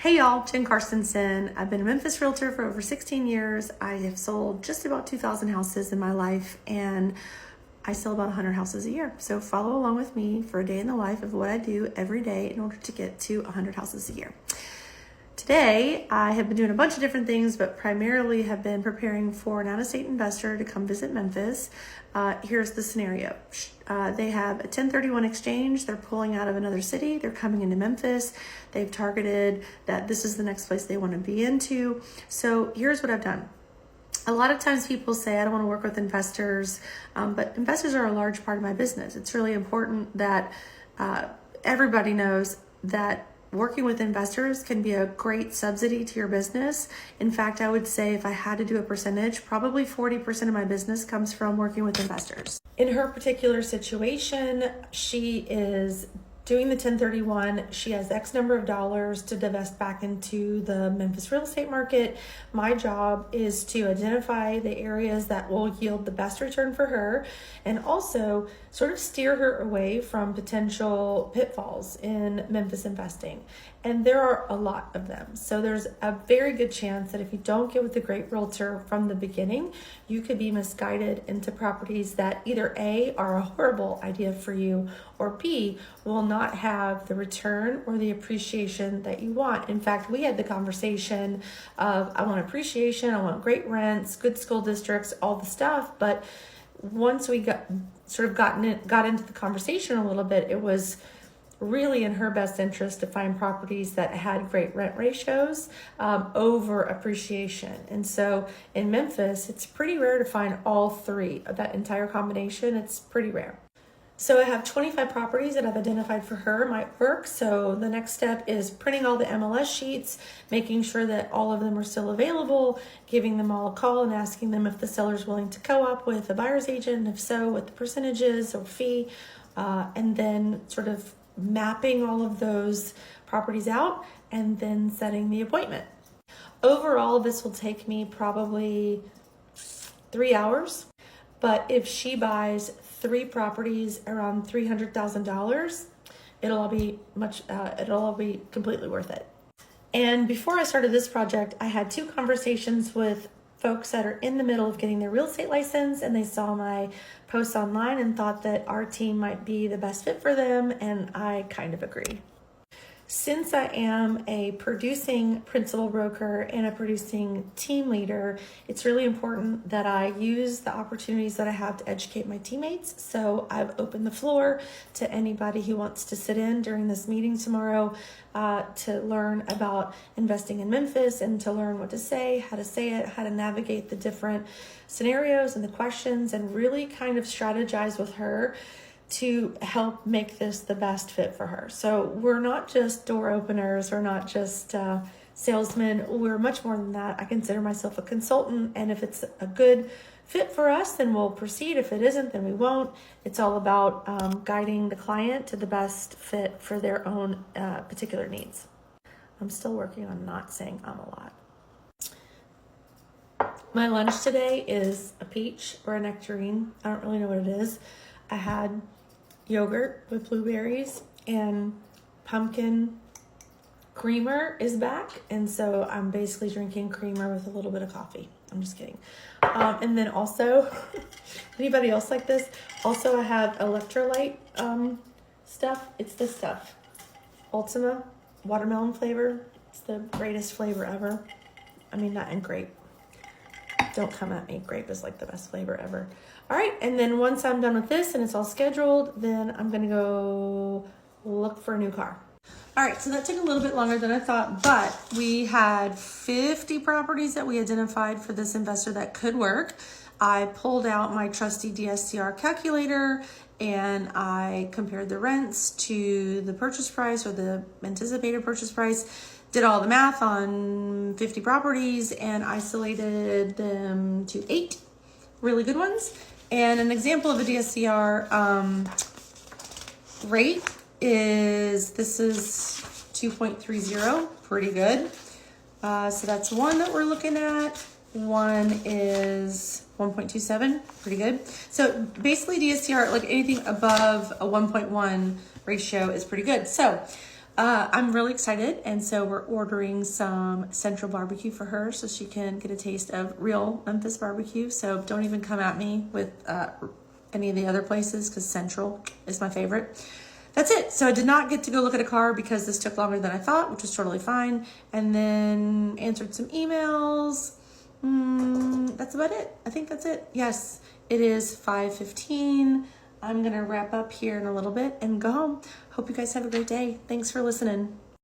Hey y'all, Jen Carstensen. I've been a Memphis Realtor for over 16 years. I have sold just about 2,000 houses in my life, and I sell about 100 houses a year. So follow along with me for a day in the life of what I do every day in order to get to 100 houses a year. Today, I have been doing a bunch of different things, but primarily have been preparing for an out-of-state investor to come visit Memphis. Here's the scenario. They have a 1031 exchange. They're pulling out of another city. They're coming into Memphis. They've targeted that this is the next place they want to be into. So here's what I've done. A lot of times people say, I don't want to work with investors, but investors are a large part of my business. It's really important that everybody knows that working with investors can be a great subsidy to your business. In fact, I would say if I had to do a percentage, probably 40% of my business comes from working with investors. In her particular situation, she is doing the 1031. She has X number of dollars to divest back into the Memphis real estate market. My job is to identify the areas that will yield the best return for her and also sort of steer her away from potential pitfalls in Memphis investing. And there are a lot of them. So there's a very good chance that if you don't get with a great realtor from the beginning, you could be misguided into properties that either A, are a horrible idea for you, or B, will not have the return or the appreciation that you want. In fact, we had the conversation of, I want appreciation, I want great rents, good school districts, all the stuff. But once we got into the conversation a little bit, it was really in her best interest to find properties that had great rent ratios over appreciation. And so in Memphis, it's pretty rare to find all three of that entire combination. It's pretty rare. So I have 25 properties that I've identified for her might work. So the next step is printing all the MLS sheets, making sure that all of them are still available, giving them all a call and asking them if the seller's willing to co-op with a buyer's agent, and if so, what the percentages or fee, and then sort of mapping all of those properties out and then setting the appointment. Overall, this will take me probably 3 hours, but if she buys 3 properties around $300,000, it'll all be completely worth it. And before I started this project, I had 2 conversations with folks that are in the middle of getting their real estate license, and they saw my post online and thought that our team might be the best fit for them, and I kind of agree. Since I am a producing principal broker and a producing team leader, it's really important that I use the opportunities that I have to educate my teammates. So I've opened the floor to anybody who wants to sit in during this meeting tomorrow to learn about investing in Memphis and to learn what to say it, how to navigate the different scenarios and the questions, and really kind of strategize with her to help make this the best fit for her. So we're not just door openers, we're not just salesmen, we're much more than that. I consider myself a consultant, and if it's a good fit for us, then we'll proceed. If it isn't, then we won't. It's all about guiding the client to the best fit for their own particular needs. I'm still working on not saying a lot. My lunch today is a peach or a nectarine. I don't really know what it is. I had yogurt with blueberries, and pumpkin creamer is back, and so I'm basically drinking creamer with a little bit of coffee. I'm just kidding. And then also, anybody else like this? Also, I have electrolyte stuff. It's this stuff. Ultima watermelon flavor. It's the greatest flavor ever. I mean, not in grape. Don't come at me. Grape is like the best flavor ever. All right, and then once I'm done with this and it's all scheduled, then I'm gonna go look for a new car. All right, so that took a little bit longer than I thought, but we had 50 properties that we identified for this investor that could work. I pulled out my trusty DSCR calculator and I compared the rents to the purchase price or the anticipated purchase price, did all the math on 50 properties and isolated them to 8 really good ones. And an example of a DSCR rate is 2.30, pretty good. So that's one that we're looking at. One is 1.27, pretty good. So basically DSCR, like anything above a 1.1 ratio is pretty good. So I'm really excited, and so we're ordering some Central barbecue for her so she can get a taste of real Memphis barbecue. So don't even come at me with any of the other places, because Central is my favorite. That's it. So I did not get to go look at a car because this took longer than I thought, which was totally fine. And then answered some emails. That's about it. I think that's it. Yes, it is 5:15. I'm going to wrap up here in a little bit and go home. Hope you guys have a great day. Thanks for listening.